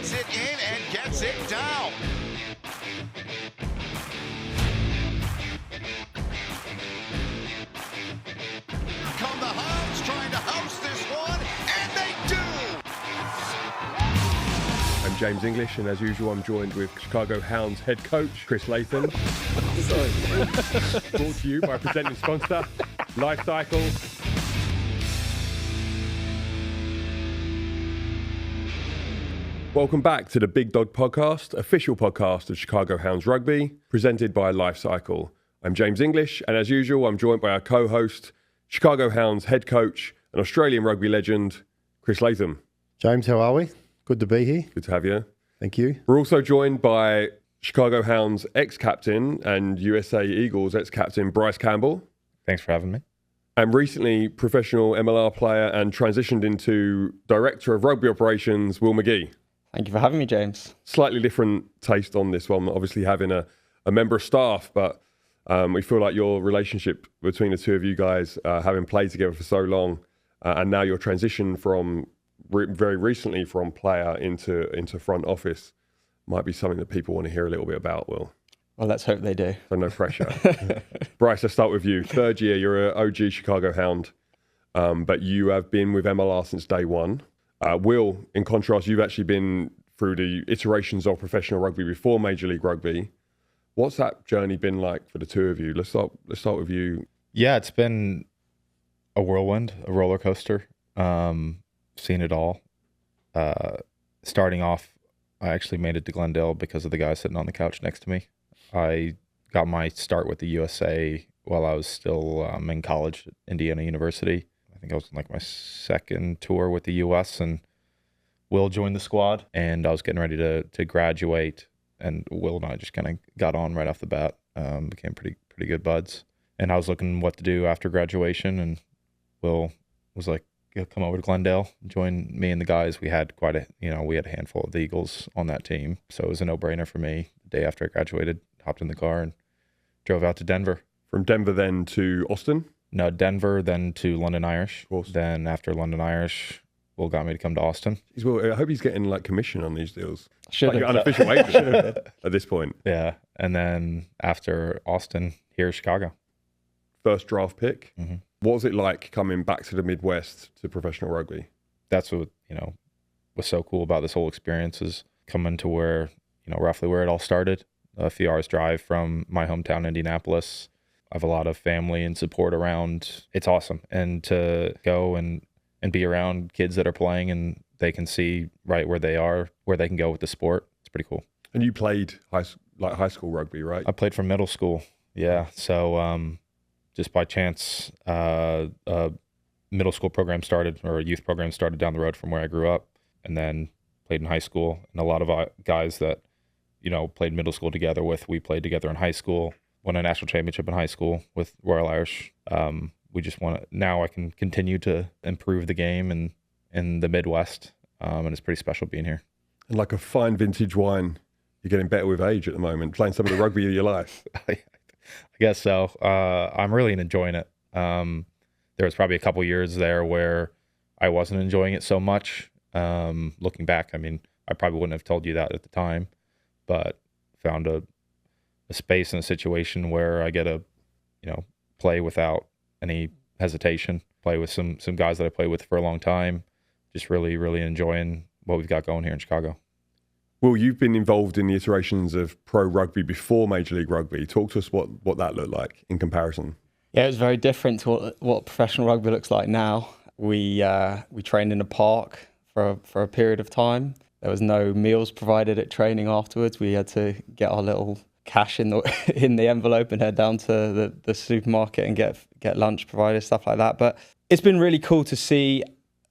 gets it in and gets it down. Here come the Hounds trying to house this one, and they do! I'm James English, and as usual, I'm joined with Chicago Hounds head coach Chris Latham. Brought to you by presenting sponsor, Life Cycle. Welcome back to the Big Dog Podcast, official podcast of Chicago Hounds Rugby, presented by Life Cycle. I'm James English, and as usual, I'm joined by our co-host, Chicago Hounds head coach and Australian rugby legend, Chris Latham. James, how are we? Good to be here. Good to have you. Thank you. We're also joined by Chicago Hounds ex-captain and USA Eagles ex-captain Bryce Campbell. Thanks for having me. And recently professional MLR player and transitioned into Director of Rugby Operations, Will Magie. Thank you for having me, James. Slightly different taste on this one, obviously having a member of staff, but we feel like your relationship between the two of you guys, having played together for so long, and now your transition from very recently from player into front office might be something that people want to hear a little bit about, Will. Well, let's hope they do. So no pressure. Bryce, let's start with you. Third year, you're an OG Chicago Hound, but you have been with MLR since day one. Will, in contrast, you've actually been through the iterations of professional rugby before Major League Rugby. What's that journey been like for the two of you? Let's start with you. Yeah, it's been a whirlwind, a roller coaster. Seen it all. Starting off, I actually made it to Glendale because of the guy sitting on the couch next to me. I got my start with the USA while I was still in college at Indiana University. I think I was on like my second tour with the US, and Will joined the squad, and I was getting ready to graduate, and Will and I just kind of got on right off the bat, became pretty good buds. And I was looking what to do after graduation, and Will was like, come over to Glendale, join me and the guys. We had we had a handful of the Eagles on that team. So it was a no-brainer for me. The day after I graduated, hopped in the car and drove out to Denver. From Denver then to Austin? No, Denver, then to London Irish. Of course. Then after London Irish, Will got me to come to Austin. Well, I hope he's getting like commission on these deals. Should like have. Unofficial agent at this point. Yeah. And then after Austin, here Chicago. First draft pick. Mm-hmm. What was it like coming back to the Midwest to professional rugby? That's what, was so cool about this whole experience is coming to where, roughly where it all started. A few hours drive from my hometown, Indianapolis. I have a lot of family and support around. It's awesome. And to go and be around kids that are playing and they can see right where they are, where they can go with the sport. It's pretty cool. And you played high school rugby, right? I played from middle school. Yeah. So, just by chance, a middle school program started, or a youth program started down the road from where I grew up, and then played in high school. And a lot of guys that, played middle school together with, we played together in high school, won a national championship in high school with Royal Irish. We just want to, now I can continue to improve the game in the Midwest, and it's pretty special being here. And like a fine vintage wine, you're getting better with age at the moment, playing some of the rugby of your life. I guess so. I'm really enjoying it. There was probably a couple years there where I wasn't enjoying it so much. Looking back, I probably wouldn't have told you that at the time, but found a space and a situation where I get to, play without any hesitation, play with some guys that I played with for a long time. Just really, really enjoying what we've got going here in Chicago. Well, you've been involved in the iterations of pro rugby before Major League Rugby. Talk to us what that looked like in comparison. Yeah, it was very different to what professional rugby looks like now. We trained in a park for a period of time. There was no meals provided at training afterwards. We had to get our little cash in the envelope and head down to the supermarket and get lunch provided, stuff like that. But it's been really cool to see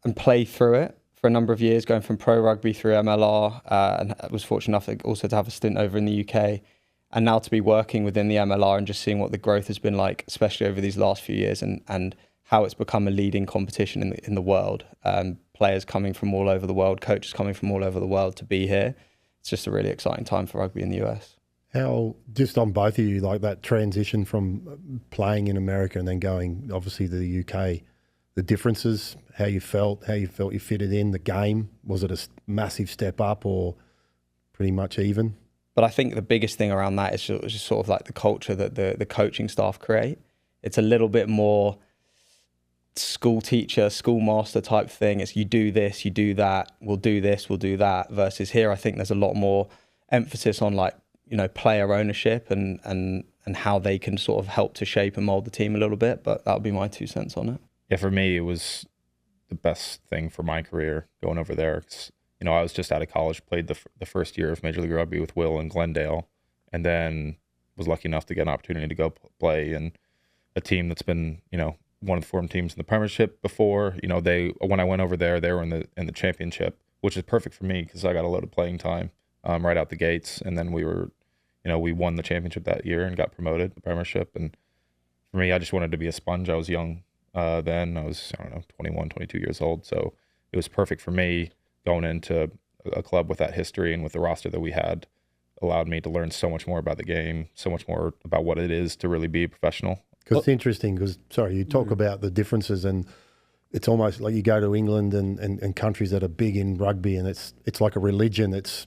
and play through it for a number of years, going from pro rugby through MLR, and I was fortunate enough also to have a stint over in the UK, and now to be working within the MLR and just seeing what the growth has been like, especially over these last few years, and how it's become a leading competition in the world. Players coming from all over the world, coaches coming from all over the world to be here. It's just a really exciting time for rugby in the US. How, just on both of you, like that transition from playing in America and then going obviously to the UK, the differences, how you felt you fitted in the game? Was it a massive step up, or pretty much even. But I think the biggest thing around that is just sort of like the culture that the coaching staff create. It's a little bit more school teacher, schoolmaster type thing. It's you do this, you do that, we'll do this, we'll do that. Versus here, I think there's a lot more emphasis on like, player ownership and how they can sort of help to shape and mold the team a little bit. But that would be my 2 cents on it. Yeah, for me, it was the best thing for my career going over there. I was just out of college, played the first year of Major League Rugby with Will in Glendale, and then was lucky enough to get an opportunity to go play in a team that's been, one of the former teams in the Premiership before. When I went over there, they were in the championship, which is perfect for me because I got a load of playing time right out the gates, and then we won the championship that year and got promoted to the Premiership. And for me, I just wanted to be a sponge. I was young then. I was 21, 22 years old, so it was perfect for me. Going into a club with that history and with the roster that we had allowed me to learn so much more about the game, so much more about what it is to really be a professional. Because it's interesting because, you talk about the differences, and it's almost like you go to England and countries that are big in rugby, and it's like a religion. It's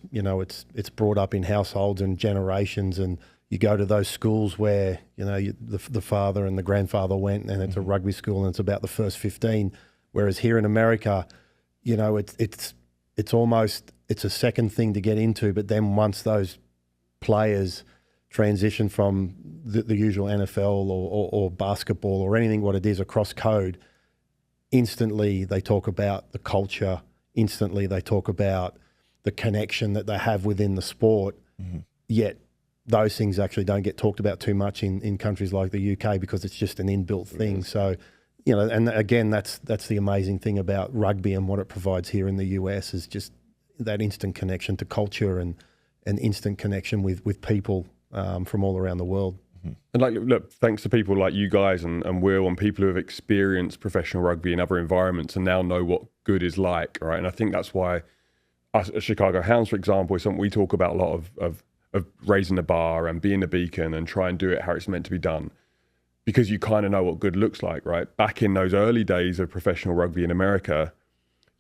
brought up in households and generations, and you go to those schools where, the father and the grandfather went, and it's a rugby school and it's about the first 15. Whereas here in America, it's almost a second thing to get into, but then once those players transition from the usual NFL or basketball or anything what it is across code, instantly they talk about the culture, instantly they talk about the connection that they have within the sport, yet those things actually don't get talked about too much in countries like the UK because it's just an inbuilt thing. So, and again, that's the amazing thing about rugby and what it provides here in the US is just that instant connection to culture and an instant connection with people from all around the world. And look, thanks to people like you guys and Will and people who have experienced professional rugby in other environments and now know what good is like, right? And I think that's why us at Chicago Hounds, for example, is something we talk about a lot of raising the bar and being a beacon and try and do it how it's meant to be done. Because you kind of know what good looks like, right? Back in those early days of professional rugby in America,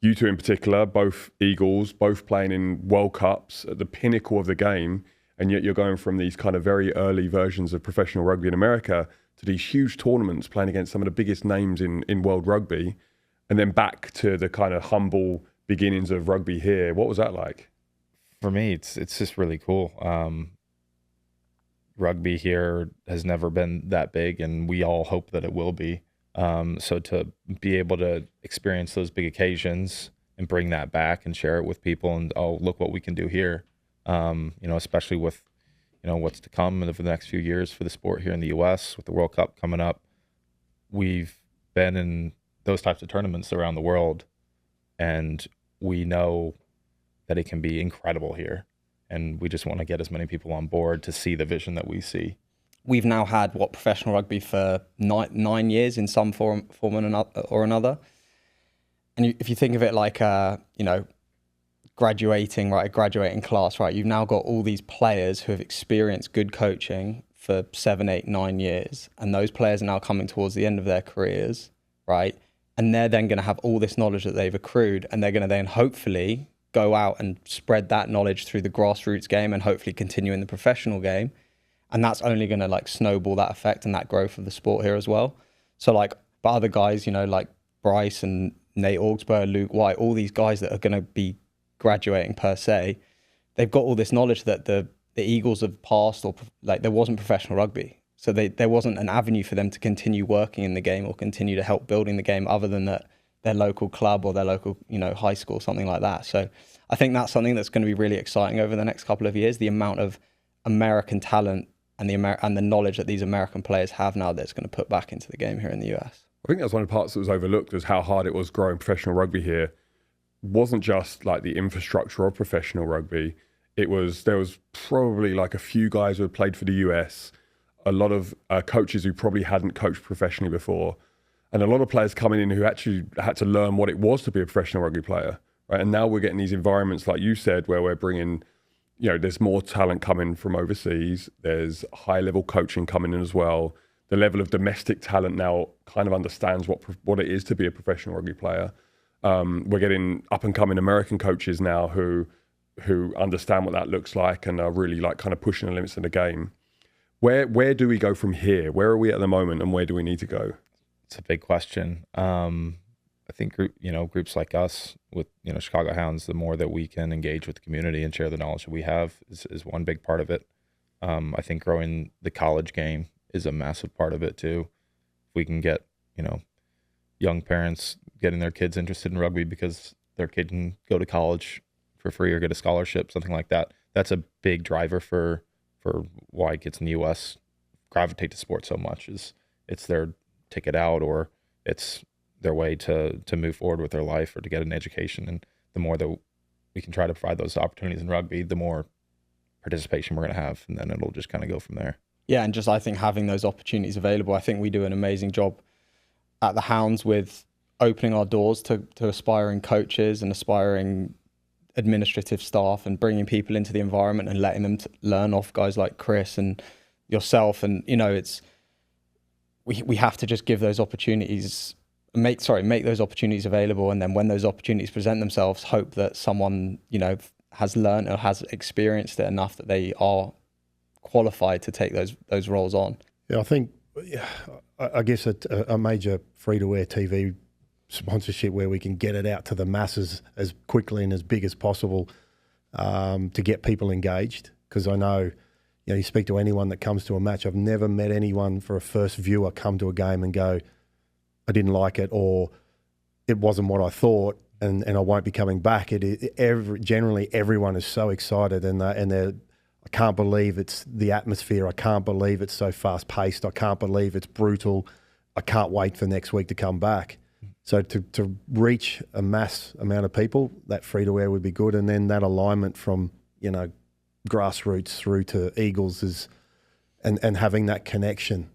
you two in particular, both Eagles, both playing in World Cups at the pinnacle of the game, and yet you're going from these kind of very early versions of professional rugby in America to these huge tournaments playing against some of the biggest names in world rugby, and then back to the kind of humble beginnings of rugby here. What was that like? For me, it's just really cool. Rugby here has never been that big, and we all hope that it will be. So to be able to experience those big occasions and bring that back and share it with people, and look what we can do here. Especially with what's to come over the next few years for the sport here in the U.S. with the World Cup coming up. We've been in those types of tournaments around the world, and we know that it can be incredible here. And we just want to get as many people on board to see the vision that we see. We've now had professional rugby for 9 years in some form or another. And if you think of it like graduating class, right? You've now got all these players who have experienced good coaching for 7, 8, 9 years, and those players are now coming towards the end of their careers, right? And they're then going to have all this knowledge that they've accrued, and they're going to then hopefully go out and spread that knowledge through the grassroots game and hopefully continue in the professional game. And that's only going to snowball that effect and that growth of the sport here as well. So but other guys, like Bryce and Nate Augsburg, Luke White, all these guys that are going to be graduating per se, they've got all this knowledge that the Eagles have passed, or there wasn't professional rugby. So there wasn't an avenue for them to continue working in the game or continue to help building the game other than that their local club or their local, high school, something like that. So I think that's something that's going to be really exciting over the next couple of years, the amount of American talent and the knowledge that these American players have now that's going to put back into the game here in the US. I think that's one of the parts that was overlooked, was how hard it was growing professional rugby here. It wasn't just the infrastructure of professional rugby. There was probably a few guys who had played for the US, a lot of coaches who probably hadn't coached professionally before, and a lot of players coming in who actually had to learn what it was to be a professional rugby player, right? And now we're getting these environments, like you said, where we're bringing, there's more talent coming from overseas. There's high-level coaching coming in as well. The level of domestic talent now kind of understands what it is to be a professional rugby player. We're getting up-and-coming American coaches now who who understand what that looks like and are really like kind of pushing the limits of the game. Where do we go from here? Where are we at the moment, and where do we need to go? It's a big question. I think groups like us with Chicago Hounds, the more that we can engage with the community and share the knowledge that we have is one big part of it. I think growing the college game is a massive part of it too. If we can get young parents getting their kids interested in rugby because their kid can go to college for free or get a scholarship, something like that, that's a big driver for why kids in the U.S. gravitate to sports so much. Is it's their ticket out, or it's their way to move forward with their life or to get an education. And the more that we can try to provide those opportunities in rugby, the more participation we're going to have, and then it'll just kind of go from there. Yeah, and just I think having those opportunities available, I think we do an amazing job at the Hounds with opening our doors to aspiring coaches and aspiring administrative staff, and bringing people into the environment and letting them learn off guys like Chris and yourself. And it's we have to just give those opportunities, make those opportunities available, and then when those opportunities present themselves, hope that someone has learned or has experienced it enough that they are qualified to take those roles on. Yeah, I think I guess a major free-to-air TV sponsorship where we can get it out to the masses as quickly and as big as possible to get people engaged. Because I know, you speak to anyone that comes to a match, I've never met anyone for a first viewer come to a game and go, I didn't like it, or it wasn't what I thought, and I won't be coming back. Generally everyone is so excited, and they're I can't believe it's the atmosphere. I can't believe it's so fast paced. I can't believe it's brutal. I can't wait for next week to come back. So to reach a mass amount of people, that free to air would be good. And then that alignment from, grassroots through to Eagles and having that connection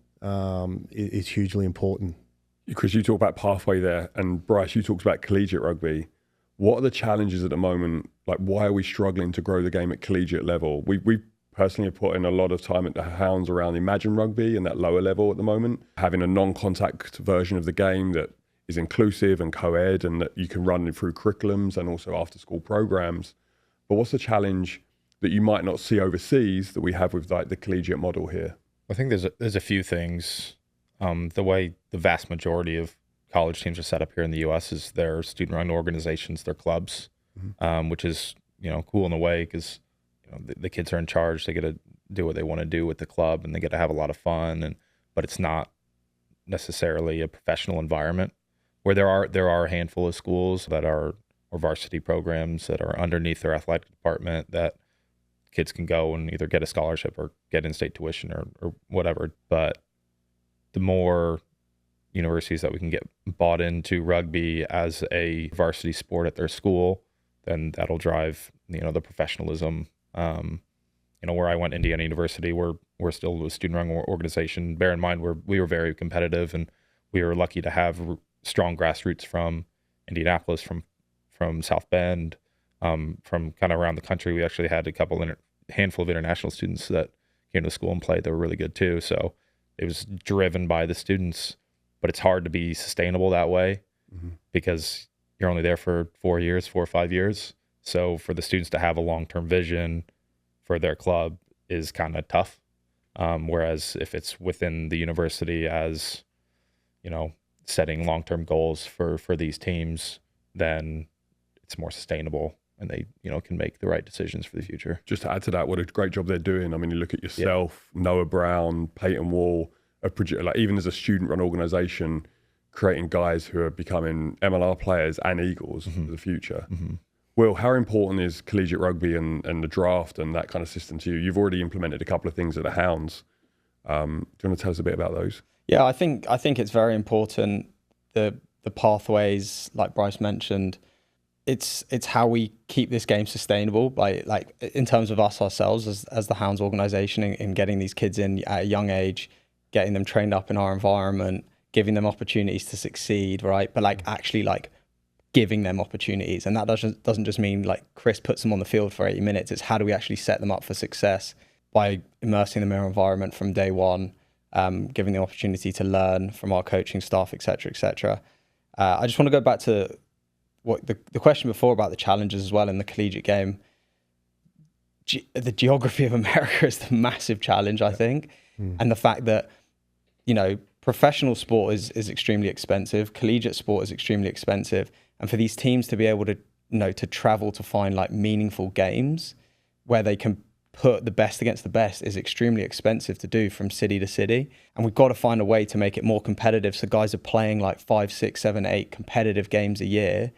is hugely important. Chris, you talk about pathway there, and Bryce, you talked about collegiate rugby. What are the challenges at the moment? Like, why are we struggling to grow the game at collegiate level? We personally have put in a lot of time at the Hounds around Imagine Rugby and that lower level at the moment, having a non-contact version of the game that is inclusive and co-ed, and that you can run through curriculums and also after-school programs. But what's the challenge that you might not see overseas that we have with like the collegiate model here? I think there's a few things. The way the vast majority of college teams are set up here in the U.S. is their student-run organizations, their clubs, which is cool in a way because the kids are in charge. They get to do what they want to do with the club, and they get to have a lot of fun. But it's not necessarily a professional environment. Where there are a handful of schools that are or varsity programs that are underneath their athletic department that kids can go and either get a scholarship or get in-state tuition or whatever. But the more universities that we can get bought into rugby as a varsity sport at their school, then that'll drive the professionalism. Where I went, Indiana University, we're still a student-run organization. Bear in mind we were very competitive, and we were lucky to have strong grassroots from Indianapolis, from South Bend, from kind of around the country. We actually had handful of international students that came to school and played that were really good too. So it was driven by the students. But it's hard to be sustainable that way because you're only there for 4 or 5 years. So for the students to have a long-term vision for their club is kind of tough. Whereas if it's within the university as, setting long-term goals for these teams, then it's more sustainable and they, can make the right decisions for the future. Just to add to that, what a great job they're doing. I mean, you look at yourself, Noah Brown, Peyton Wall, like even as a student-run organisation, creating guys who are becoming MLR players and Eagles for the future. Will, how important is collegiate rugby and the draft and that kind of system to you? You've already implemented a couple of things at the Hounds. Do you want to tell us a bit about those? Yeah, I think it's very important. The pathways, like Bryce mentioned, it's how we keep this game sustainable. Like in terms of ourselves as the Hounds organisation, in getting these kids in at a young age, getting them trained up in our environment, giving them opportunities to succeed, right? But actually giving them opportunities. And that doesn't just mean Chris puts them on the field for 80 minutes. It's how do we actually set them up for success by immersing them in our environment from day one, giving the opportunity to learn from our coaching staff, et cetera, et cetera. I just want to go back to what the question before about the challenges as well in the collegiate game. the geography of America is the massive challenge, I think. And the fact that, professional sport is extremely expensive. Collegiate sport is extremely expensive. And for these teams to be able to, to travel to find like meaningful games where they can put the best against the best is extremely expensive to do from city to city. And we've got to find a way to make it more competitive. So guys are playing like 5, 6, 7, 8 competitive games a year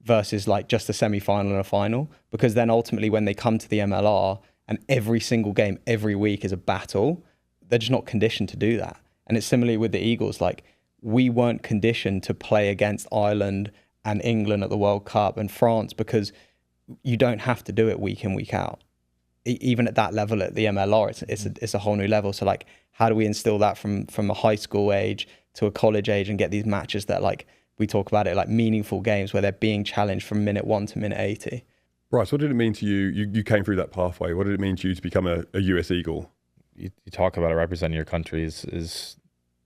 versus like just a semi-final and a final. Because then ultimately when they come to the MLR and every single game every week is a battle, they're just not conditioned to do that. And it's similarly with the Eagles. Like, we weren't conditioned to play against Ireland and England at the World Cup and France because you don't have to do it week in, week out. Even at that level at the MLR, it's a whole new level. So like, how do we instill that from a high school age to a college age and get these matches that, like, we talk about it like meaningful games where they're being challenged from minute 1 to minute 80. Bryce, what did it mean to you? You came through that pathway. What did it mean to you to become a US Eagle? You talk about it, representing your country is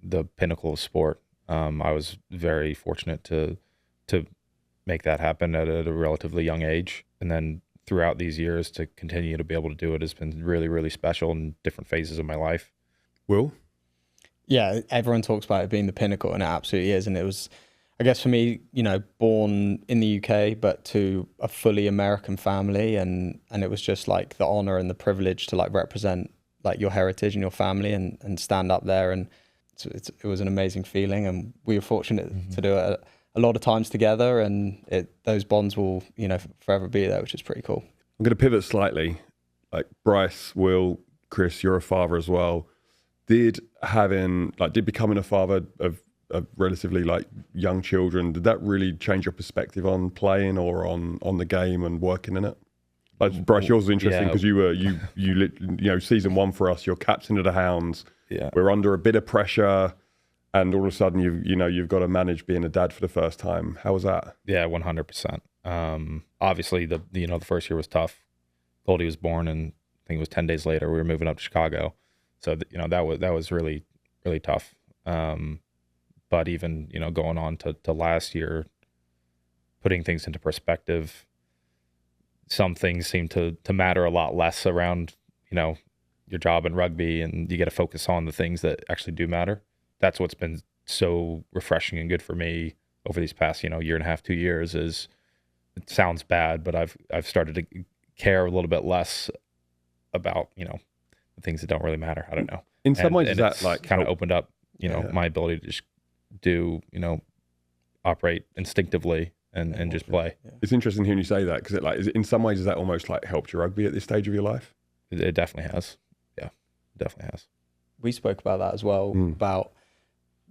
the pinnacle of sport. I was very fortunate to make that happen at a relatively young age. And then throughout these years to continue to be able to do it has been really, really special in different phases of my life. Will? Yeah, everyone talks about it being the pinnacle, and it absolutely is. And it was, I guess for me, born in the UK, but to a fully American family. And it was just like the honor and the privilege to like represent like your heritage and your family and stand up there. And it was an amazing feeling. And we were fortunate to do it a lot of times together, and those bonds will, forever be there, which is pretty cool. I'm going to pivot slightly. Like Bryce, Will, Chris, you're a father as well. Did becoming a father of relatively like young children, did that really change your perspective on playing or on the game and working in it? Like Bryce, yours was interesting because you season 1 for us, you're captain of the Hounds. Yeah, we're under a bit of pressure. And all of a sudden, you've got to manage being a dad for the first time. How was that? Yeah, 100%. Obviously, the first year was tough. Goldie was born, and I think it was 10 days later we were moving up to Chicago. So that was really, really tough. But even going on to last year, putting things into perspective, some things seem to matter a lot less around your job in rugby, and you get to focus on the things that actually do matter. That's what's been so refreshing and good for me over these past, year and a half, 2 years. Is it sounds bad, but I've started to care a little bit less about the things that don't really matter. I don't know. In some ways, is that like kind of opened up my ability to just do operate instinctively and just play. Yeah. It's interesting hearing you say that, because in some ways, has that almost like helped your rugby at this stage of your life? It definitely has. Yeah, definitely has. We spoke about that as well, about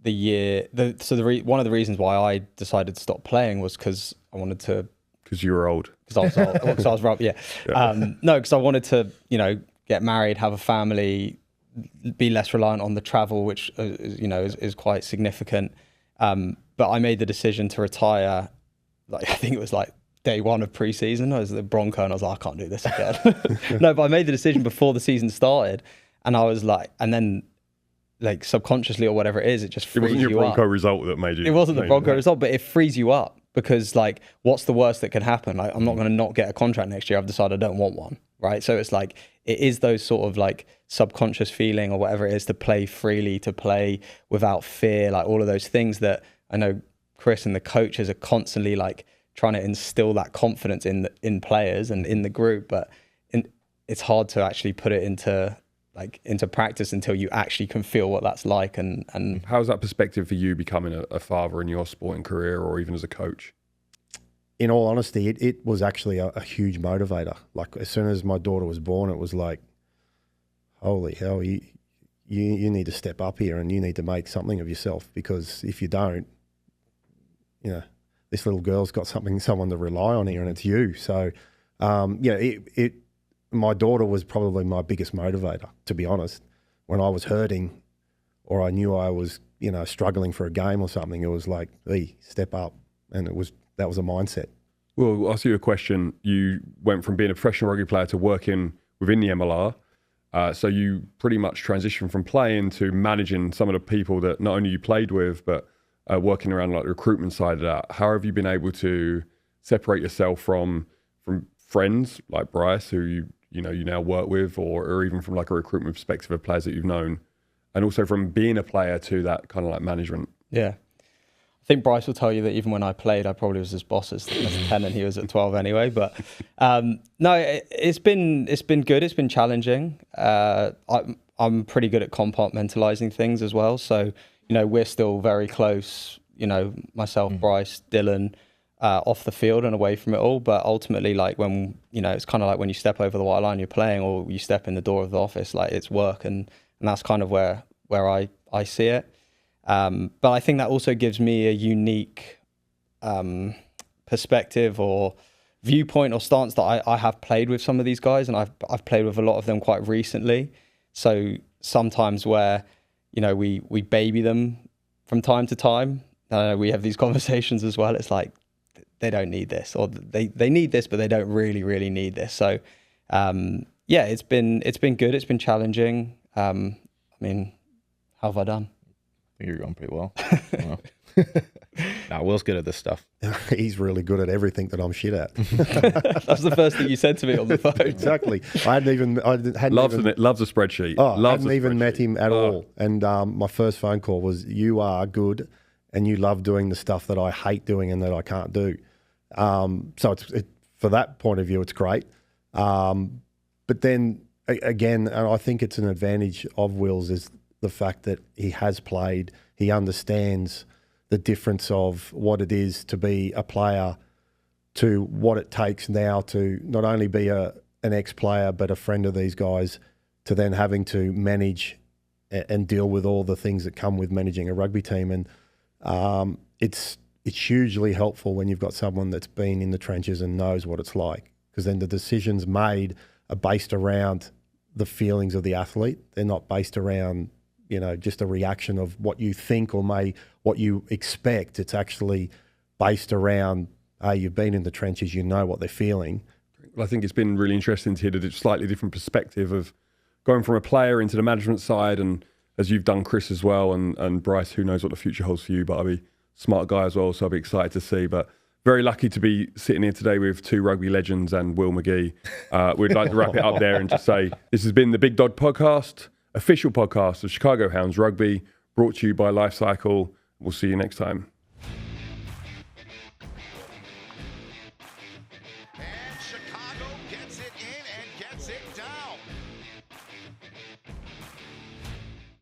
the year. One of the reasons why I decided to stop playing was because I wanted to. Because you were old. Because I was old. Because I was rugby. Yeah. No, because I wanted to, get married, have a family, be less reliant on the travel, which is quite significant. But I made the decision to retire. Like, I think it was like day 1 of pre-season. I was at the Bronco, and I was like, I can't do this again. No, but I made the decision before the season started, and I was like, and then. Like subconsciously or whatever it is, it just frees you up. It wasn't your Bronco result that made you. It wasn't the Bronco result, but it frees you up, because like, what's the worst that can happen? Like, I'm not going to not get a contract next year. I've decided I don't want one, right? So it's like, it is those sort of like subconscious feeling or whatever it is to play freely, to play without fear, like all of those things that I know Chris and the coaches are constantly like trying to instill that confidence in players and in the group, but it's hard to actually put it into practice until you actually can feel what that's like. And how's that perspective for you becoming a father in your sporting career, or even as a coach? In all honesty, it was actually a huge motivator. Like, as soon as my daughter was born, it was like, holy hell, you need to step up here, and you need to make something of yourself, because if you don't, this little girl's got someone to rely on here, and it's you. So, my daughter was probably my biggest motivator, to be honest. When I was hurting, or I knew I was, struggling for a game or something, it was like, hey, step up. And that was a mindset. Well, I'll ask you a question. You went from being a professional rugby player to working within the MLR. So you pretty much transitioned from playing to managing some of the people that not only you played with, but working around like the recruitment side of that. How have you been able to separate yourself from friends like Bryce, who you now work with, or even from like a recruitment perspective of players that you've known, and also from being a player to that kind of like management? Yeah. I think Bryce will tell you that even when I played, I probably was his boss as 10 and he was at 12 anyway. But no, it's been good. It's been challenging. I'm pretty good at compartmentalizing things as well. So, we're still very close, myself, Bryce, Dylan, off the field and away from it all. But ultimately, like when, it's kind of like when you step over the white line, you're playing, or you step in the door of the office, like it's work. And that's kind of where I see it. But I think that also gives me a unique perspective or viewpoint or stance that I have played with some of these guys, and I've played with a lot of them quite recently. So sometimes where, we baby them from time to time, we have these conversations as well. It's like, they don't need this, or they need this, but they don't really, really need this. So, it's been good. It's been challenging. How have I done? I think you're going pretty well. Will's good at this stuff. He's really good at everything that I'm shit at. That's the first thing you said to me on the phone. Exactly. I hadn't Loves a spreadsheet. I hadn't even met him at all. And my first phone call was, you are good and you love doing the stuff that I hate doing and that I can't do. So for that point of view, it's great. But then again, and I think it's an advantage of Will's, is the fact that he has played, he understands the difference of what it is to be a player to what it takes now to not only be an ex-player but a friend of these guys, to then having to manage and deal with all the things that come with managing a rugby team. And it's hugely helpful when you've got someone that's been in the trenches and knows what it's like, because then the decisions made are based around the feelings of the athlete. They're not based around just a reaction of what you think or what you expect. It's actually based around, hey, you've been in the trenches, you know what they're feeling. Well, I think it's been really interesting to hear the slightly different perspective of going from a player into the management side, and as you've done, Chris, as well, and Bryce, who knows what the future holds for you, but I'll be a smart guy as well, so I'll be excited to see. But very lucky to be sitting here today with two rugby legends and Will Magie. We'd like to wrap it up there and just say this has been the Big Dog Podcast, official podcast of Chicago Hounds Rugby, brought to you by Life Cycle. We'll see you next time.